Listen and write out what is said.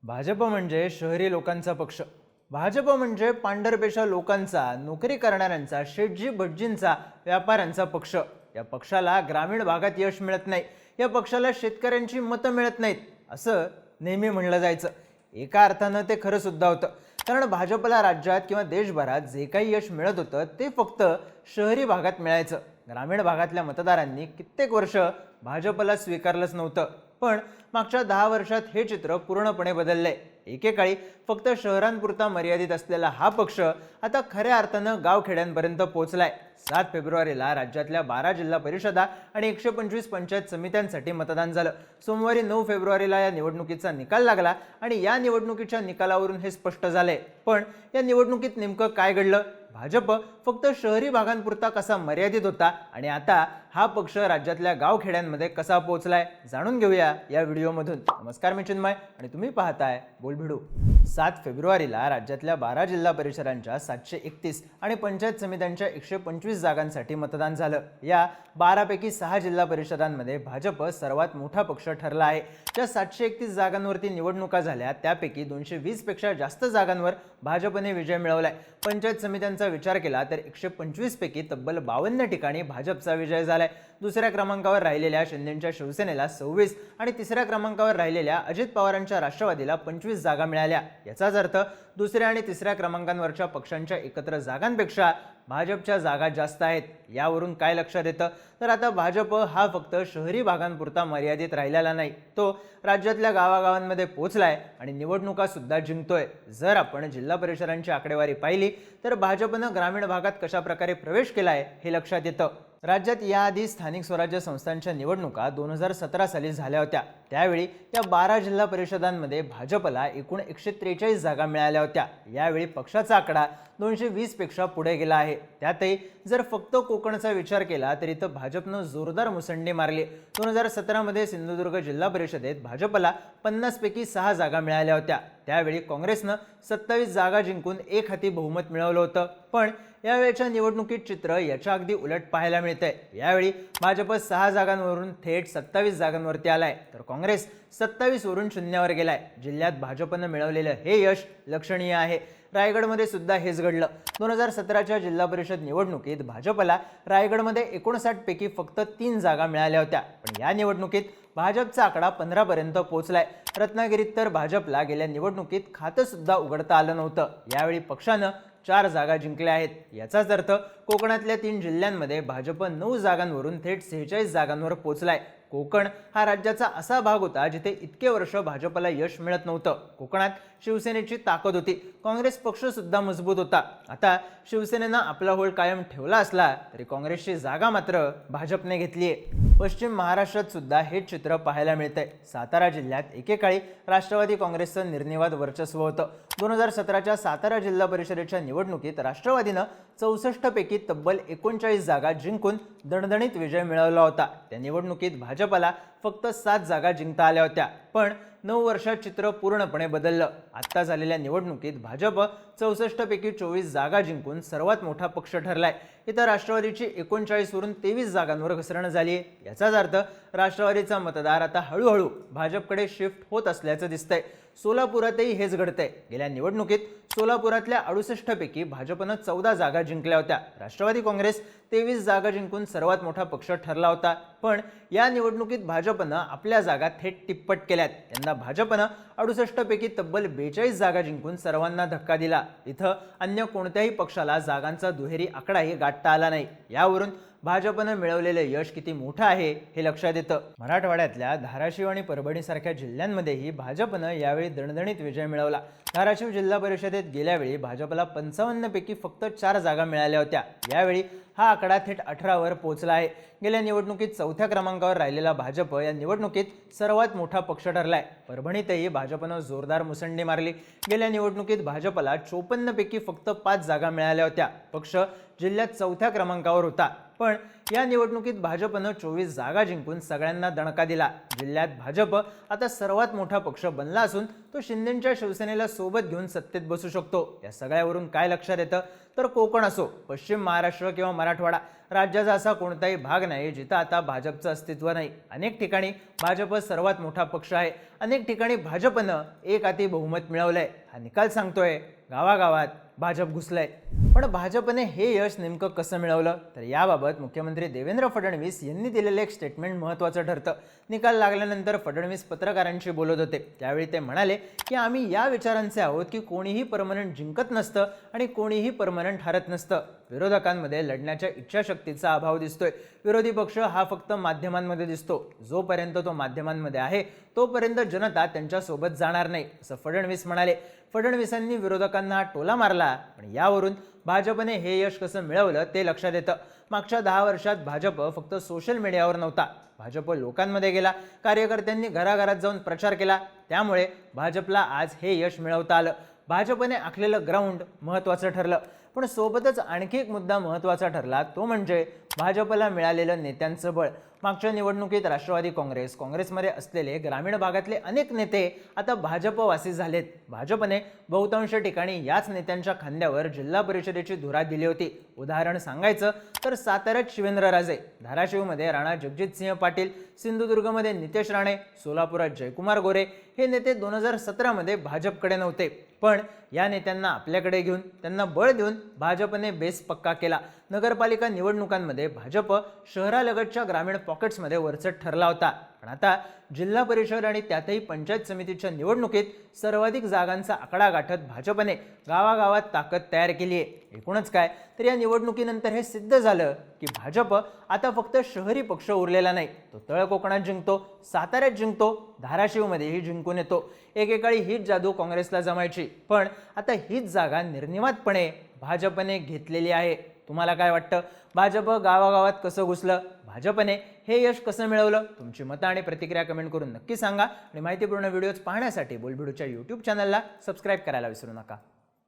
भाजप म्हणजे शहरी लोकांचा पक्ष. भाजप म्हणजे पांढरपेशा लोकांचा, नोकरी करणाऱ्यांचा, शेटजी भटजींचा, व्यापाऱ्यांचा पक्ष. या पक्षाला ग्रामीण भागात यश मिळत नाही. या पक्षाला शेतकऱ्यांची मतं मिळत नाहीत असं नेहमी म्हणलं जायचं. एका अर्थानं ते खरं सुद्धा होतं, कारण भाजपला राज्यात किंवा देशभरात जे काही यश मिळत होतं ते फक्त शहरी भागात मिळायचं. ग्रामीण भागातल्या मतदारांनी कित्येक वर्ष भाजपला स्वीकारलंच नव्हतं. पण मागच्या 10 वर्षात हे चित्र पूर्णपणे बदललंय. एकेकाळी फक्त शहरांपुरता मर्यादित असलेला हा पक्ष आता खऱ्या अर्थानं गावखेड्यांपर्यंत पोहोचलाय. 7 फेब्रुवारीला राज्यातल्या 12 जिल्हा परिषदा आणि 125 पंचायत समित्यांसाठी मतदान झालं. सोमवारी 9 फेब्रुवारीला या निवडणुकीचा निकाल लागला आणि या निवडणुकीच्या निकालावरून हे स्पष्ट झालंय. पण या निवडणुकीत नेमकं काय घडलं? भाजप फक्त शहरी भागांपुरता कसा मर्यादित होता आणि आता हा पक्ष राज्यातल्या गावखेड्यांमध्ये कसा पोहोचलाय, जाणून घेऊया या व्हिडिओमधून. नमस्कार, मी चिन्मय आणि तुम्ही पाहताय बोलभिडू. 7 फेब्रुवारीला राज्यातल्या 12 जिल्हा परिषदांच्या 731 आणि पंचायत समित्यांच्या 125 जागांसाठी मतदान झालं. या 12 पैकी 6 जिल्हा परिषदांमध्ये भाजप सर्वात मोठा पक्ष ठरला आहे. ज्या 731 जागांवरती निवडणुका झाल्या त्यापैकी 220 पेक्षा जास्त जागांवर भाजपने विजय मिळवलाय. पंचायत समित्यांचा विचार केला तर 125 पैकी तब्बल 52 ठिकाणी भाजपचा विजय झालाय. दुसऱ्या क्रमांकावर राहिलेल्या शिंदेंच्या शिवसेनेला 26 आणि तिसऱ्या क्रमांकावर राहिलेल्या अजित पवारांच्या राष्ट्रवादीला 25 जागा मिळाल्या. याचाच अर्थ दुसऱ्या आणि तिसऱ्या क्रमांकांवरच्या पक्षांच्या एकत्र जागांपेक्षा भाजपच्या जागा जास्त आहेत. यावरून काय लक्षात येतं तर आता भाजप हा फक्त शहरी भागांपुरता मर्यादित राहिलेला नाही, तो राज्यातल्या गावागावांमध्ये पोहोचलाय आणि निवडणुका सुद्धा जिंकतोय. जर आपण जिल्हा परिषदांची आकडेवारी पाहिली तर भाजपनं ग्रामीण भागात कशा प्रकारे प्रवेश केलाय हे लक्षात येतं. राज्यात याआधी स्थानिक स्वराज्य संस्थांच्या निवडणुका 2017 साली झाल्या होत्या. त्यावेळी या 12 जिल्हा परिषदांमध्ये भाजपला एकूण 143 जागा मिळाल्या होत्या. यावेळी पक्षाचा आकडा 220 पेक्षा पुढे गेला आहे. त्यातही जर फक्त कोकणचा विचार केला तर इथं भाजपनं जोरदार मुसंडी मारली. 2017 मध्ये सिंधुदुर्ग जिल्हा परिषदेत भाजपला 50 पैकी 6 जागा मिळाल्या होत्या. त्यावेळी काँग्रेसनं 27 जागा जिंकून एक हाती बहुमत मिळवलं होतं. पण यावेळच्या निवडणुकीत चित्र याच्या अगदी उलट पाहायला मिळतंय. यावेळी भाजप 6 जागांवरून थेट 27 जागांवरती आलाय तर काँग्रेस 27 वरून शून्यावर गेलाय. जिल्ह्यात भाजपनं मिळवलेलं हे यश लक्षणीय आहे. रायगडमध्ये सुद्धा हेच घडलं. 2017च्या जिल्हा परिषद निवडणुकीत भाजपला रायगडमध्ये 59 पैकी फक्त 3 जागा मिळाल्या होत्या. पण या निवडणुकीत भाजपचा आकडा 15 पर्यंत पोहोचलाय. रत्नागिरीत तर भाजपला गेल्या निवडणुकीत खातं सुद्धा उघडता आलं नव्हतं. यावेळी पक्षानं 4 जागा जिंकल्या आहेत. याचाच अर्थ कोकणातल्या 3 जिल्ह्यांमध्ये भाजप 9 जागांवरून थेट 46 जागांवर पोहोचलाय. कोकण हा राज्याचा असा भाग होता जिथे इतके वर्ष भाजपला यश मिळत नव्हतं. कोकणात शिवसेनेची ताकद होती, काँग्रेस पक्ष सुद्धा मजबूत होता. आता शिवसेनेनं आपला होल्ड कायम ठेवला असला तरी काँग्रेसची जागा मात्र भाजपने घेतलीय. पश्चिम महाराष्ट्रात सुद्धा हेच चित्र पाहायला मिळतंय. सातारा जिल्ह्यात एकेकाळी राष्ट्रवादी काँग्रेसचं निर्निवाद वर्चस्व होतं. 2017च्या सातारा जिल्हा परिषदेच्या निवडणुकीत राष्ट्रवादीनं 64 पैकी तब्बल 39 जागा जिंकून दणदणीत विजय मिळवला होता. त्या निवडणुकीत भाजपला फक्त 7 जागा जिंकता आल्या होत्या. पण 9 वर्षात चित्र पूर्णपणे बदललं. आता झालेल्या निवडणुकीत भाजप 64 पैकी 24 जागा जिंकून सर्वात मोठा पक्ष ठरलाय. इथं राष्ट्रवादीची 39 वरून 23 जागांवर घसरण झाली. याचाच अर्थ राष्ट्रवादीचा मतदार आता हळूहळू भाजपकडे शिफ्ट होत असल्याचं दिसतंय. सोलापुरातही हेच घडतंय. गेल्या निवडणुकीत सोलापुरातल्या 68 पैकी भाजपनं 14 जागा जिंकल्या होत्या. राष्ट्रवादी काँग्रेस 23 जागा जिंकून सर्वात मोठा पक्ष ठरला होता. पण या निवडणुकीत भाजपनं आपल्या जागा थेट तिप्पट केल्यात. यंदा भाजपनं 68 पैकी तब्बल 42 जागा जिंकून सर्वांना धक्का दिला. इथं अन्य कोणत्याही पक्षाला जागांचा दुहेरी आकडाही गाठता आला नाही. यावरून भाजपनं मिळवलेलं यश किती मोठं आहे हे लक्षात येतं. मराठवाड्यातल्या धाराशिव आणि परभणीसारख्या जिल्ह्यांमध्येही भाजपनं यावेळी दणदणीत विजय मिळवला. धाराशिव जिल्हा परिषदेत गेल्यावेळी भाजपला 55 पैकी फक्त 4 जागा मिळाल्या होत्या. यावेळी हा आकडा थेट 18 वर पोहोचला आहे. गेल्या निवडणुकीत 4थ्या क्रमांकावर राहिलेला भाजप या निवडणुकीत सर्वात मोठा पक्ष ठरलाय. परभणीतही भाजपनं जोरदार मुसंडी मारली. गेल्या निवडणुकीत भाजपला 54 पैकी फक्त 5 जागा मिळाल्या होत्या. पक्ष जिल्ह्यात 4थ्या क्रमांकावर होता. पण या निवडणुकीत भाजपनं 24 जागा जिंकून सगळ्यांना दणका दिला. जिल्ह्यात भाजप आता सर्वात मोठा पक्ष बनला असून तो शिंदेंच्या शिवसेनेला सोबत घेऊन सत्तेत बसू शकतो. या सगळ्यावरून काय लक्षात येतं तर कोकण असो, पश्चिम महाराष्ट्र किंवा मराठवाडा, राज्याचा असा कोणताही भाग नाही जिथं आता भाजपचं अस्तित्व नाही. अनेक ठिकाणी भाजप सर्वात मोठा पक्ष आहे. अनेक ठिकाणी भाजपनं एक हाती बहुमत मिळवलंय. हा निकाल सांगतोय गावागावात भाजप घुसलंय. पण भाजपने हे यश नेमकं कसं मिळवलं तर याबाबत मुख्यमंत्री देवेंद्र फडणवीस यांनी दिलेलं एक स्टेटमेंट महत्त्वाचं ठरतं. निकाल लागल्यानंतर फडणवीस पत्रकारांशी बोलत होते. त्यावेळी ते म्हणाले की आम्ही या विचारांचे आहोत की कोणीही परमनंट जिंकत नसतं आणि कोणीही परमनंट हरत नसतं. विरोधकांमध्ये लढण्याच्या इच्छाशक्तीचा अभाव दिसतोय. विरोधी पक्ष हा फक्त माध्यमांमध्ये दिसतो. जोपर्यंत तो माध्यमांमध्ये आहे तोपर्यंत जनता त्यांच्यासोबत जाणार नाही, असं फडणवीस म्हणाले. फडणवीसांनी विरोधकांना टोला मारला. पण यावरून भाजपने हे यश कसं मिळवलं ते लक्षात येतं. मागच्या 10 वर्षात भाजप फक्त सोशल मीडियावर नव्हता. भाजप लोकांमध्ये गेला. कार्यकर्त्यांनी घराघरात जाऊन प्रचार केला. त्यामुळे भाजपला आज हे यश मिळवता आलं. भाजपने आखलेलं ग्राउंड महत्त्वाचं ठरलं. पण सोबतच आणखी एक मुद्दा महत्त्वाचा ठरला, तो म्हणजे भाजपला मिळालेलं नेत्यांचं बळ. मागच्या निवडणुकीत राष्ट्रवादी काँग्रेसमध्ये असलेले ग्रामीण भागातले अनेक नेते आता भाजपवासी झालेत. भाजपने बहुतांश ठिकाणी याच नेत्यांच्या खांद्यावर जिल्हा परिषदेची धुरा दिली होती. उदाहरण सांगायचं तर साताऱ्यात शिवेंद्रराजे, धाराशिवमध्ये राणा जगजितसिंह पाटील, सिंधुदुर्गमध्ये नितेश राणे, सोलापुरात जयकुमार गोरे हे नेते 2017 भाजपकडे नव्हते. पण या नेत्यांना आपल्याकडे घेऊन त्यांना बळ देऊन भाजपने बेस पक्का केला. नगरपालिका निवडणुकांमध्ये भाजप शहरालगतच्या ग्रामीण पॉकेट्समध्ये वरचढ ठरला होता. पण आता जिल्हा परिषद आणि त्यातही पंचायत समितीच्या निवडणुकीत सर्वाधिक जागांचा आकडा गाठत भाजपने गावागावात ताकद तयार केली आहे. एकूणच काय तर या निवडणुकीनंतर हे सिद्ध झालं की भाजप आता फक्त शहरी पक्ष उरलेला नाही, तो तळ कोकणात जिंकतो, साताऱ्यात जिंकतो, धाराशिवमध्येही जिंकून येतो. एकेकाळी हीच जादू काँग्रेसला जमायची, पण आता हीच जागा निर्निवादपणे भाजपने घेतलेली आहे. तुम्हाला काय वाटतं? भाजप गावागावात कसं घुसलं? भाजपने हे यश कसं मिळवलं? तुमची मतं आणि प्रतिक्रिया कमेंट करून नक्की सांगा. आणि माहितीपूर्ण व्हिडिओज पाहण्यासाठी बोलबिडूच्या YouTube चॅनलला सबस्क्राईब करायला विसरू नका.